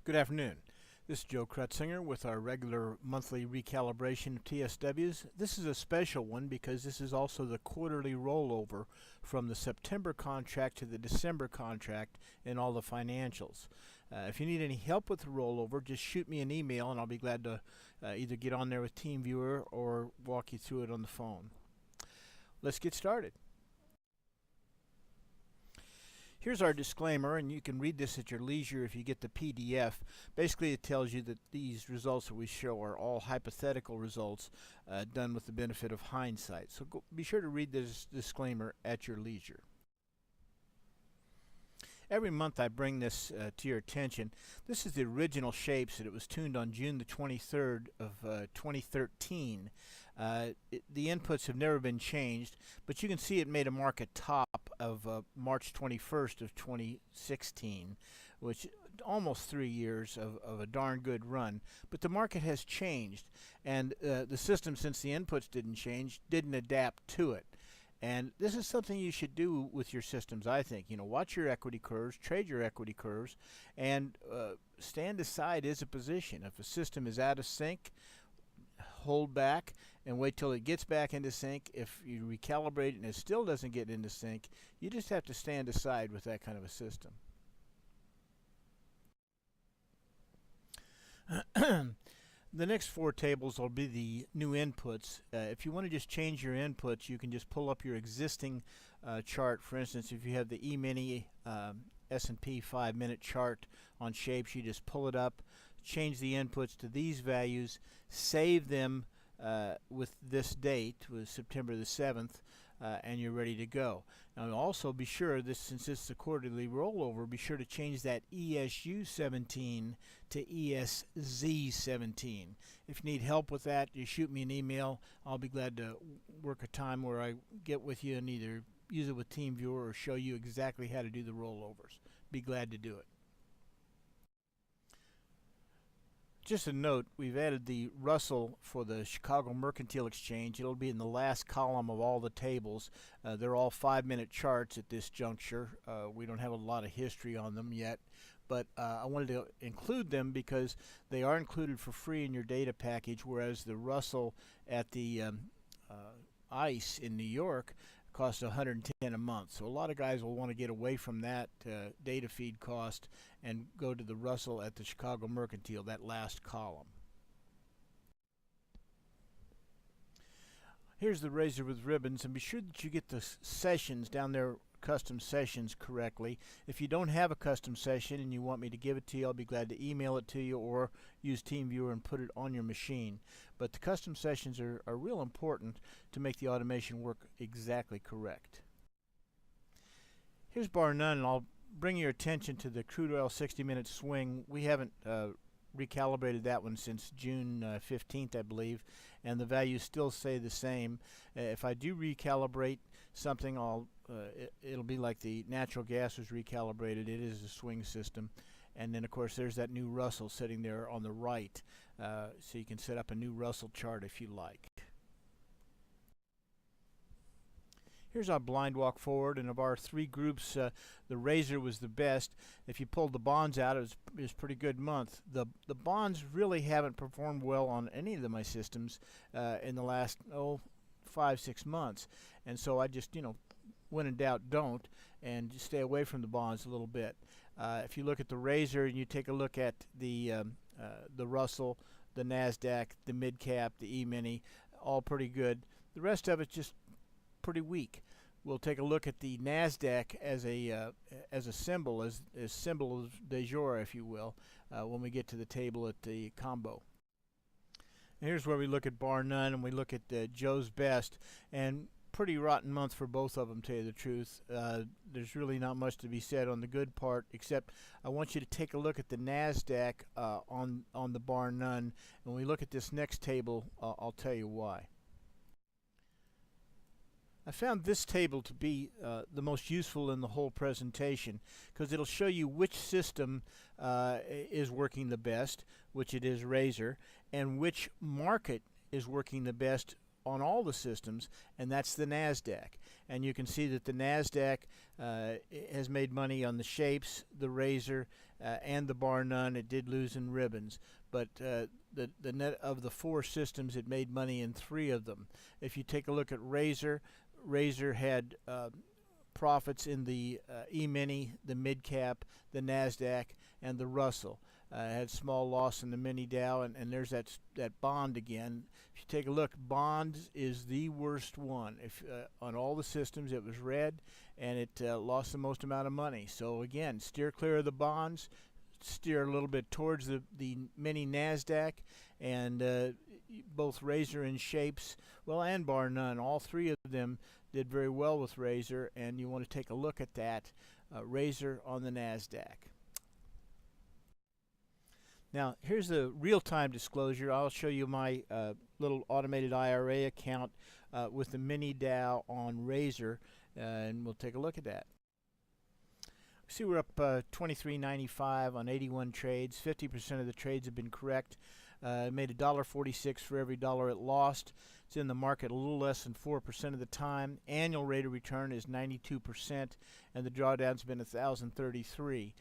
Good afternoon. This is Joe Krutzinger with our regular monthly recalibration of TSWs. This is a special one because this is also the quarterly rollover from the September contract to the December contract in all the financials. If you need any help with the rollover, just shoot me an email and I'll be glad to either get on there with TeamViewer or walk you through it on the phone. Let's get started. Here's our disclaimer, and you can read this at your leisure if you get the PDF. Basically, it tells you that these results that we show are all hypothetical results done with the benefit of hindsight. So be sure to read this disclaimer at your leisure. Every month I bring this to your attention. This is the original shapes that it was tuned on June the 23rd of 2013. The inputs have never been changed, but you can see it made a market top of March 21st of 2016, which almost 3 years of a darn good run. But the market has changed, and the system, since the inputs didn't change, didn't adapt to it. And this is something you should do with your systems, I think. You know, watch your equity curves, trade your equity curves, and stand aside as a position. If a system is out of sync, hold back and wait till it gets back into sync. If you recalibrate and it still doesn't get into sync, you just have to stand aside with that kind of a system. The next four tables will be the new inputs. If you want to just change your inputs, you can just pull up your existing chart. For instance, if you have the E-mini S&P 5-minute chart on shapes, you just pull it up, change the inputs to these values, save them with this date, with September the 7th, and you're ready to go. Now also be sure, since this is a quarterly rollover, be sure to change that ESU 17 to ESZ 17. If you need help with that, you shoot me an email. I'll be glad to work a time where I get with you and either use it with TeamViewer or show you exactly how to do the rollovers. Be glad to do it. Just a note, we've added the Russell for the Chicago Mercantile Exchange. It'll be in the last column of all the tables. They're all 5-minute charts at this juncture. We don't have a lot of history on them yet, but I wanted to include them because they are included for free in your data package, whereas the Russell at the ICE in New York costs $110 a month. So a lot of guys will want to get away from that data feed cost and go to the Russell at the Chicago Mercantile, that last column. Here's the razor with ribbons, and be sure that you get the sessions down there, custom sessions, correctly. If you don't have a custom session and you want me to give it to you, I'll be glad to email it to you or use TeamViewer and put it on your machine. But the custom sessions are real important to make the automation work exactly correct. Here's bar none, and I'll bring your attention to the crude oil 60-minute swing. We haven't recalibrated that one since June 15th, I believe, and the values still stay the same. If I do recalibrate something, it'll be like the natural gas was recalibrated. It is a swing system. And then, of course, there's that new Russell sitting there on the right. So you can set up a new Russell chart if you like. Here's our blind walk forward, and of our three groups, the razor was the best. If you pulled the bonds out, it was a pretty good month. The bonds really haven't performed well on any of my systems in the last 5-6 months, and so I just, when in doubt, don't, and just stay away from the bonds a little bit. If you look at the razor and you take a look at the Russell, the NASDAQ, the mid cap, the E-mini, all pretty good. The rest of it's just pretty weak. We'll take a look at the NASDAQ as a symbol, as symbol de jour, if you will, when we get to the table at the combo. And here's where we look at bar none, and we look at Joe's best, and pretty rotten month for both of them, to tell you the truth. There's really not much to be said on the good part, except I want you to take a look at the NASDAQ on the bar none. When we look at this next table, I'll tell you why. I found this table to be the most useful in the whole presentation because it'll show you which system is working the best, which it is Razor, and which market is working the best on all the systems, and that's the NASDAQ. And you can see that the NASDAQ has made money on the shapes, the razor, and the bar none. It did lose in ribbons, but the net of the 4 systems, it made money in 3 of them. If you take a look at razor, razor had profits in the E-mini, the mid-cap, the NASDAQ, and the Russell. Had small loss in the mini Dow, and there's that bond again. If you take a look, bonds is the worst one. If on all the systems it was red, and it lost the most amount of money. So again, steer clear of the bonds, steer a little bit towards the mini NASDAQ, and both razor and shapes, well, and bar none, all 3 of them did very well with razor, and you want to take a look at that razor on the NASDAQ. Now, here's the real-time disclosure. I'll show you my little automated IRA account with the mini Dow on razor, and we'll take a look at that. See, we're up $23.95 on 81 trades. 50% of the trades have been correct. It made $1.46 for every dollar it lost. It's in the market a little less than 4% of the time. Annual rate of return is 92%, and the drawdown's been 1,033.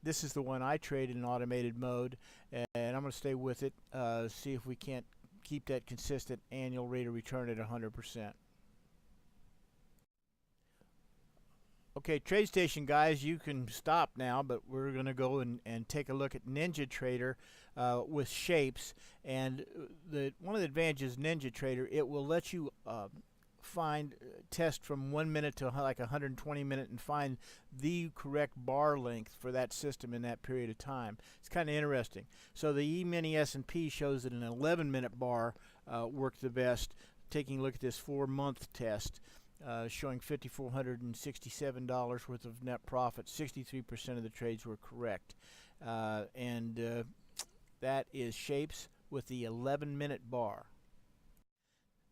This is the one I trade in automated mode, and I'm going to stay with it, see if we can't keep that consistent annual rate of return at 100%. Okay, TradeStation guys, you can stop now, but we're going to go and take a look at NinjaTrader with shapes. And one of the advantages of NinjaTrader, it will let you test from 1 minute to like 120 minutes and find the correct bar length for that system in that period of time. It's kind of interesting. So the E-mini S&P shows that an 11-minute bar worked the best. Taking a look at this 4-month test, showing $5,467 worth of net profit. 63% of the trades were correct. That is shapes with the 11-minute bar.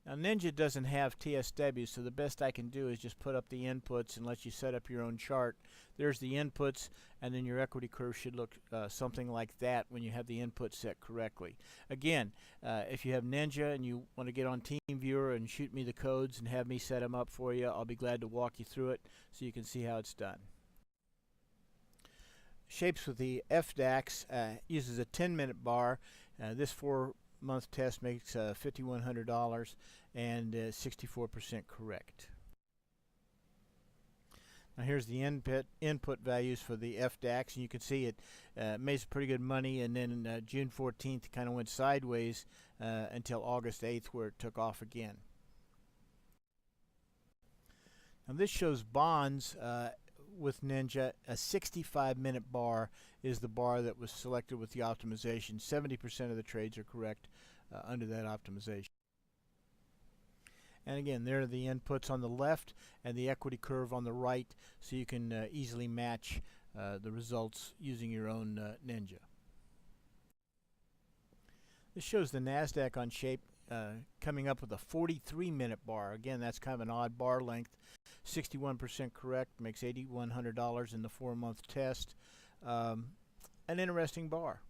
Now, Ninja doesn't have TSW, so the best I can do is just put up the inputs and let you set up your own chart. There's the inputs, and then your equity curve should look something like that when you have the input set correctly. Again, if you have Ninja and you want to get on TeamViewer and shoot me the codes and have me set them up for you, I'll be glad to walk you through it so you can see how it's done. Shapes with the FDAX uses a 10-minute bar. This 4-month test makes $5,100 and 64% correct. Now here's the input values for the FDAX, and you can see it made some pretty good money, and then June 14th kind of went sideways until August 8th, where it took off again. Now this shows bonds with Ninja. A 65-minute bar is the bar that was selected with the optimization. 70% of the trades are correct under that optimization. And again, there are the inputs on the left and the equity curve on the right, so you can easily match the results using your own Ninja. This shows the NASDAQ on shape coming up with a 43-minute bar. Again, that's kind of an odd bar length. 61% correct, makes $8,100 in the 4-month test. An interesting bar.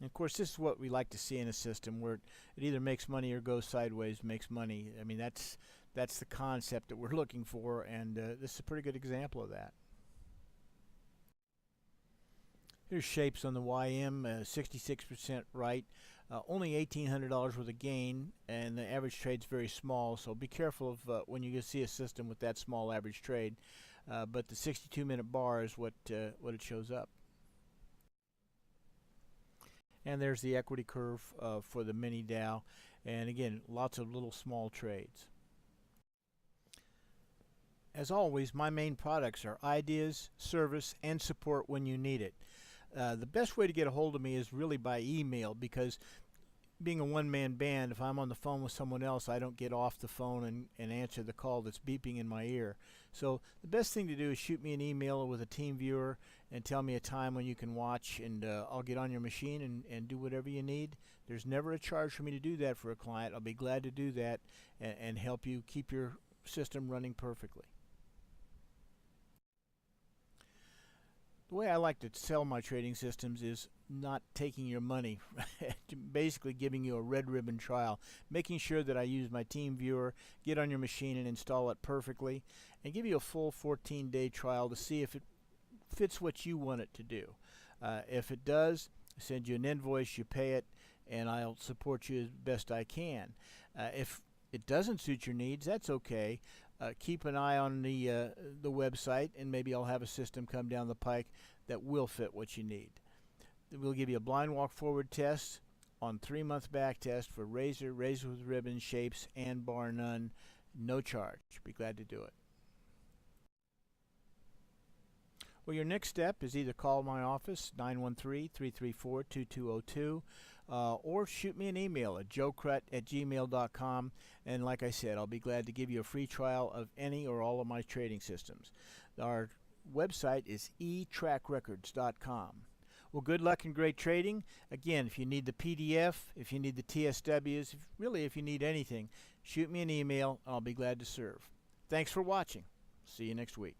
And of course, this is what we like to see in a system where it either makes money or goes sideways, makes money. I mean, that's the concept that we're looking for, and this is a pretty good example of that. Here's shapes on the YM, 66% right. Only $1,800 worth of gain, and the average trade's very small, so be careful of when you see a system with that small average trade. But the 62-minute bar is what it shows up. And there's the equity curve for the mini Dow, and again, lots of little small trades. As always, my main products are ideas, service, and support when you need it. The best way to get a hold of me is really by email, because being a one-man band, if I'm on the phone with someone else, I don't get off the phone and answer the call that's beeping in my ear. So the best thing to do is shoot me an email with a TeamViewer and tell me a time when you can watch, and I'll get on your machine and do whatever you need. There's never a charge for me to do that for a client. I'll be glad to do that and help you keep your system running perfectly. The way I like to sell my trading systems is not taking your money, basically giving you a red ribbon trial, making sure that I use my team viewer, get on your machine and install it perfectly, and give you a full 14-day trial to see if it fits what you want it to do. If it does, I send you an invoice, you pay it, and I'll support you as best I can. If it doesn't suit your needs, that's okay. Keep an eye on the website, and maybe I'll have a system come down the pike that will fit what you need. We'll give you a blind walk forward test on 3-month back test for razor with ribbon, shapes, and bar none. No charge. Be glad to do it. Well, your next step is either call my office, 913-334-2202, or shoot me an email at joecrutt@gmail.com. And like I said, I'll be glad to give you a free trial of any or all of my trading systems. Our website is etrackrecords.com. Well, good luck and great trading. Again, if you need the PDF, if you need the TSWs, if you need anything, shoot me an email. I'll be glad to serve. Thanks for watching. See you next week.